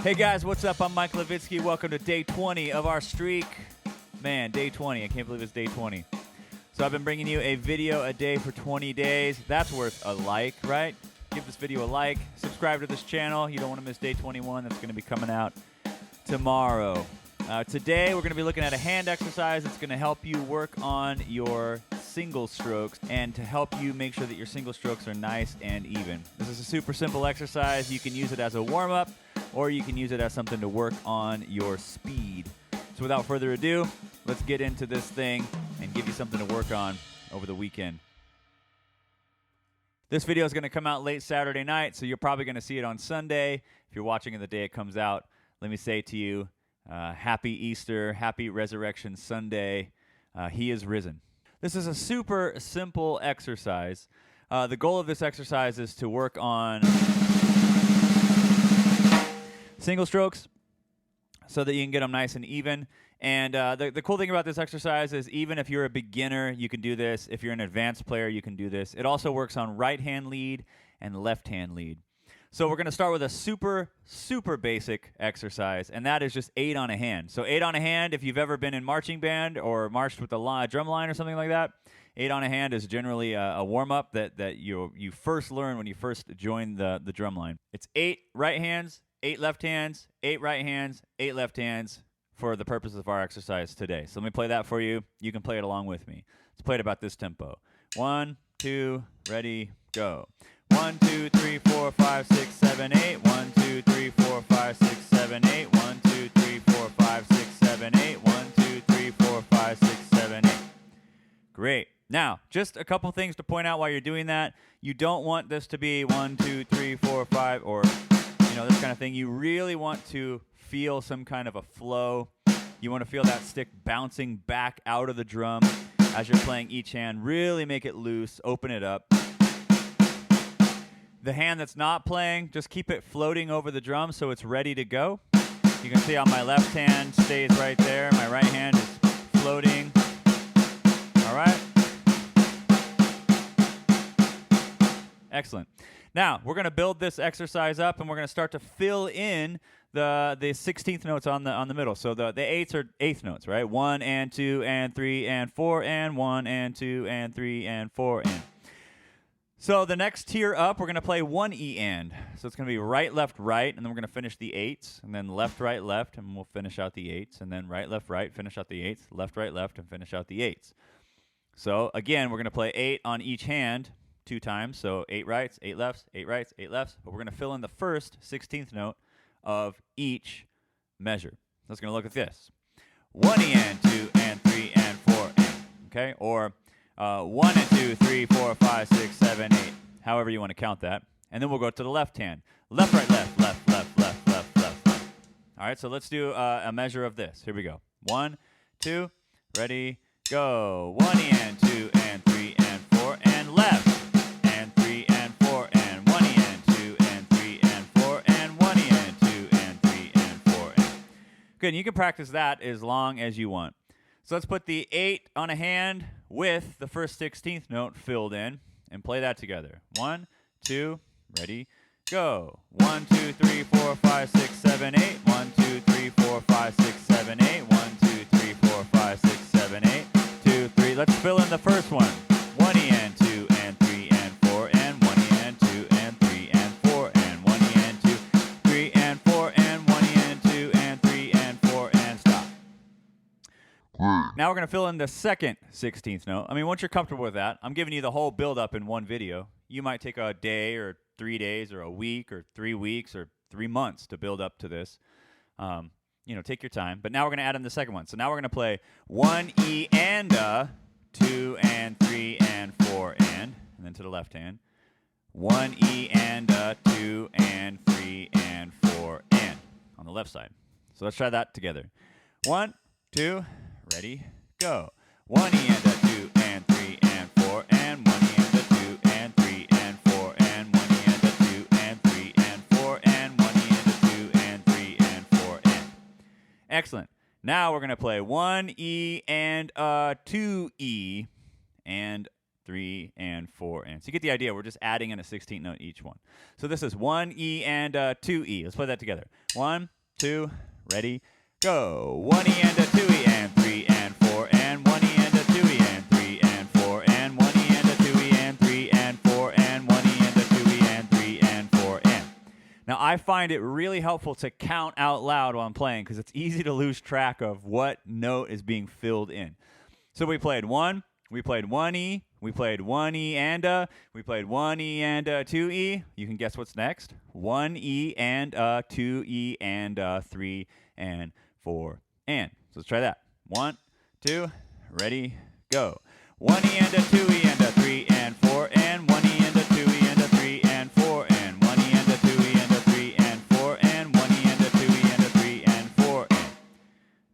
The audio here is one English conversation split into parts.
Hey guys, what's up? I'm Mike Levitsky. Welcome to day 20 of our streak. Man, day 20. I can't believe it's day 20. So I've been bringing you a video a day for 20 days. That's worth a like, right? Give this video a like. Subscribe to this channel. You don't want to miss day 21. That's going to be coming out tomorrow. Today we're going to be looking at a hand exercise that's going to help you work on your single strokes and to help you make sure that your single strokes are nice and even. This is a super simple exercise. You can use it as a warm-up or you can use it as something to work on your speed. So without further ado, let's get into this thing and give you something to work on over the weekend. This video is going to come out late Saturday night, so you're probably going to see it on Sunday. If you're watching it the day it comes out, let me say to you, happy Easter, happy Resurrection Sunday. He is risen. This is a super simple exercise. The goal of this exercise is to work on single strokes so that you can get them nice and even. And the cool thing about this exercise is even if you're a beginner, you can do this. If you're an advanced player, you can do this. It also works on right-hand lead and left-hand lead. So we're going to start with a super, super basic exercise, and that is just 8 on a hand. So 8 on a hand, if you've ever been in marching band or marched with a drum line or something like that, 8 on a hand is generally a warm-up that you first learn when you first join the drum line. It's 8 right hands, 8 left hands, 8 right hands, 8 left hands for the purpose of our exercise today. So let me play that for you. You can play it along with me. Let's play it about this tempo. 1, 2, ready, go. 1, 2, 3, 4, 5, 6, 7, 8. 1, 2, 3, 4, 5, 6, 7, 8. 1, 2, 3, 4, 5, 6, 7, 8. 1, 2, 3, 4, 5, 6, 7, 8. Great. Now, just a couple things to point out while you're doing that. You don't want this to be 1, 2, 3, 4, 5, or this kind of thing. You really want to feel some kind of a flow. You want to feel that stick bouncing back out of the drum as you're playing each hand. Really make it loose. Open it up. The hand that's not playing, just keep it floating over the drum so it's ready to go. You can see how my left hand stays right there. My right hand is floating. All right? Excellent. Now, we're going to build this exercise up, and we're going to start to fill in the 16th notes on the middle. So the 8s are 8th notes, right? 1 and 2 and 3 and 4 and 1 and 2 and 3 and 4 and. So the next tier up, we're going to play 1 E and. So it's going to be right, left, right, and then we're going to finish the 8s, and then left, right, left, and we'll finish out the 8s, and then right, left, right, finish out the 8s, left, right, left, and finish out the 8s. So again, we're going to play 8 on each hand 2 times. So 8 rights, 8 lefts, 8 rights, 8 lefts. But we're going to fill in the first 16th note of each measure. So it's going to look like this. 1 E and, 2 and, 3 and, 4 and. Okay? Or 1 and 2, 3, 4, 5, 6, 7, 8. However you want to count that. And then we'll go to the left hand. Left, right, left, left, left, left, left, left, left. All right, so let's do a measure of this. Here we go. 1, 2, ready, go. 1 E and, 2 and, 3 and, 4 and left. And 3 and, 4 and 1 E and, 2 and, 3 and, 4 and 1 E and, 2 and, 3 and, 4 and. Good, and you can practice that as long as you want. So let's put the 8 on a hand with the first 16th note filled in and play that together. 1, 2, ready, go. 1, 2, 3, 4, 5, 6, 7, 8. 1, 2, 3, 4, 5, 6, 7, 8. 1, 2, 3, 4, 5, 6, 7, 8. 2, 3. Let's fill in the first one. 1 E and 2 and 3 and 4 and 1 E and 2 and 3 and 4 and 1 E and 2, 3 and 4 and 1 E and 2 and 3 and 4 and stop. Now we're going to fill in the second 16th note. I mean, once you're comfortable with that, I'm giving you the whole build-up in one video. You might take a day or 3 days or a week or 3 weeks or 3 months to build up to this. Take your time. But now we're going to add in the second one. So now we're going to play 1 E and 2 and 3 and 4 and then to the left hand. 1 E and 2 and 3 and 4 and on the left side. So let's try that together. 1, 2, ready, go. 1 E and 2 and 3 and 4 and 1 E and 2 and 3 and 4 and 1 E and 2 and 3 and 4 and 1 E and 2 and 3 and 4 and. Excellent. Now we're going to play 1 E and 2 E and 3 and 4 and. So you get the idea. We're just adding in a 16th note each one. So this is 1 E and 2 E. Let's play that together. 1, 2, ready, go. 1 E and 2 E and 3 and 4 and 1 E and 2 E and 3 and 4 and 1 E and 2 E and 3 and 4 and 1 E and 2 E and 3 and 4 and. Now I find it really helpful to count out loud while I'm playing because it's easy to lose track of what note is being filled in. So we played 1, we played 1 E, we played 1 E and we played 1 E and 2 E. You can guess what's next. 1 E and 2 E and 3 and 4 and. So let's try that. 1, 2, ready, go. 1 E and 2 E and 3 and 4 and 1 E and 2 E and 3 and 4 and 1 E and 2 E and 3 and 4 and 1 E and 2 E and 3 and 4 and.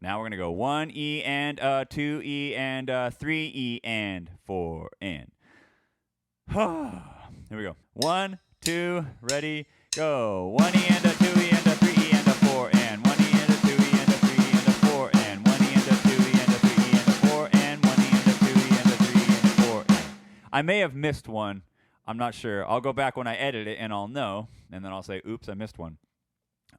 Now we're going to go 1 E and 2 E and 3 E and 4 and. Here we go. 1, 2, ready, go. 1 E and 2 E and 3 E and 4 and 1 E and 2 E and 3 E and 4 and 1 E and 2 E and 3 E and 4 and 1 E and 2 E and 3 and 4 and. I may have missed one. I'm not sure. I'll go back when I edit it and I'll know, and then I'll say, oops, I missed one.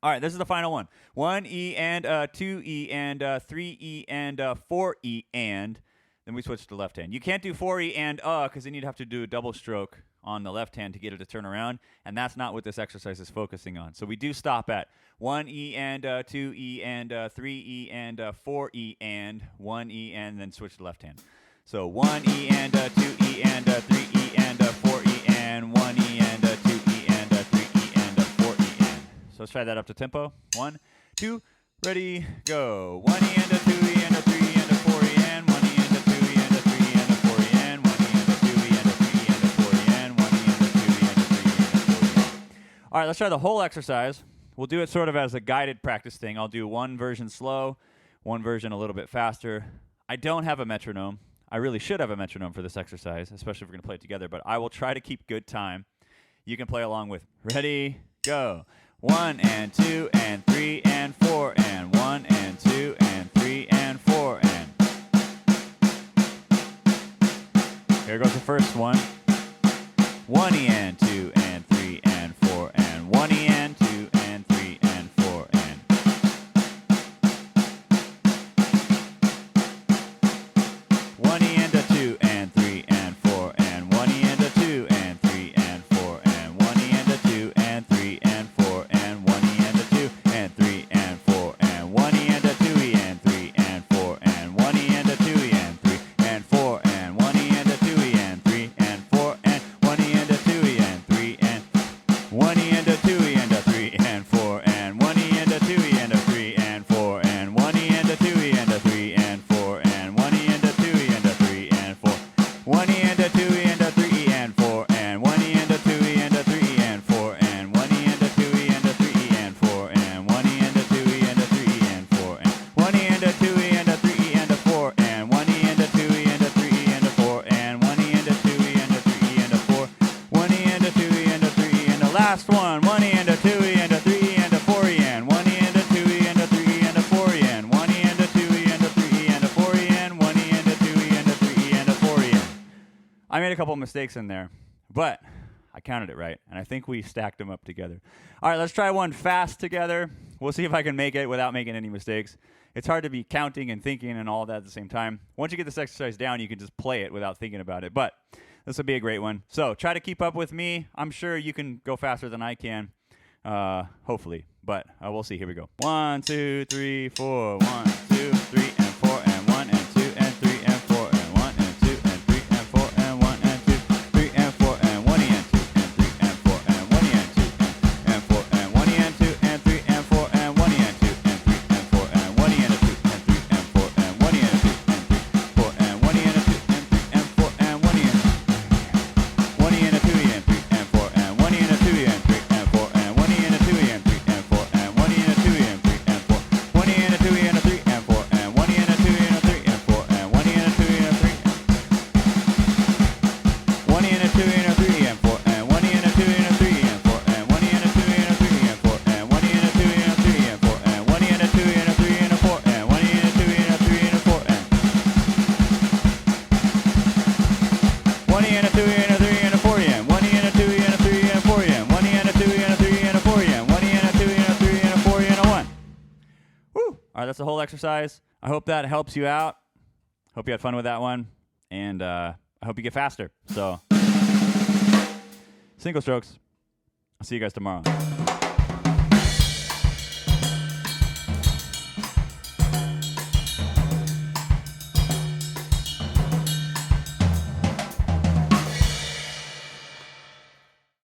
All right, this is the final one. 1 E and 2 E and 3 E and 4 E and. Then we switch to the left hand. You can't do 4 E and because then you'd have to do a double stroke on the left hand to get it to turn around, and that's not what this exercise is focusing on. So we do stop at 1 E and 2 E and 3 E and 4 E and 1 E and then switch to the left hand. So 1 E and 2 E and 3 E and 4 E and 1 E and 2 E and 3 E and 4 E and. So let's try that up to tempo. 1, 2, ready, go. 1 E and 2 E and 3 E and 4 E and 1 E and 2 E and 3 E and 4 E and 1 E and 2 E and 3 E and 4 E and 1 E and 2 E and 3 E and 4 E. All right, let's try the whole exercise. We'll do it sort of as a guided practice thing. I'll do one version slow, one version a little bit faster. I don't have a metronome. I really should have a metronome for this exercise, especially if we're going to play it together, but I will try to keep good time. You can play along with. Ready, go. 1 and 2 and 3 and 4 and 1 and 2 and 3 and 4 and. Here goes the first one. 1 E and 2 and 3 and 4 and 1 E and 2 and 3 and 4 and. 1 E and 2 and 3 and 4 and 1 E and 2 and 3 and 4 and 1 E and 2 and 3 and 4 and 1 E and 2 and 3 and 4 and 1 E and 2 E and 3 and 4 and 1 E and 2 E and 3 and 4 and 1 E and 2 E and 3 and 4 and 1 E and 2 E and 3 and 1 E and 2 E and 3 and 4 and 1 E and 2 E and 3 and 4 and 1 E and 2 E and 3 and 4 and 1 E and 2 E and 3 and 4 1 E and 2 E and 3 and 4 and 1 E and 2 E and 3 and 4 and 1 E and 2 E and 3 and 4 and 1 E and 2 E and 3 and 4 and 1 E and 2 E and 3 and 4 and 1 E and 2 E and 3 and 4 and 1 E and 2 E and 3 and 4 1 E and 2 E and 3 and the last one. 1 E and 2 E and 3 and 4 E and 1 E and 2 E and 3 and 4 E and 1 E and 2 E and 3 and 4 E and 1 E and 2 E and 3 and 4 E and. I made a couple mistakes in there, but I counted it right, and I think we stacked them up together. All right, let's try one fast together. We'll see if I can make it without making any mistakes. It's hard to be counting and thinking and all that at the same time. Once you get this exercise down, you can just play it without thinking about it, but this will be a great one. So try to keep up with me. I'm sure you can go faster than I can, hopefully, but we'll see. Here we go. 1, 2, 3, 4. 1, 2, 3, and 4, and 1, and 2, and 3, and 4, and 1, and 2, and 3, and 4, and 1, and 2, 3, and 4, and 1, and 2, and 3, and 4, and 1, and 2, and 4, and 1, and 2, and 3, and 4, and 1, and 2, and 3, and 4, and 1, and 2, and 3, and 4, and 1, and 2, and 3, 4, and 1, and 2, and 3, and 4, and 1, and 1 and 2 and 3 and 4 and 1 and 2 and 3 and 4 and 1 and 2 and 3 and 4 and 1 and 2 and 3 and 4 1 and 2 and 3 and 4 that's the whole exercise. I hope that helps you out. Hope you had fun with that one, and I hope you get faster. So, single strokes. I'll see you guys tomorrow.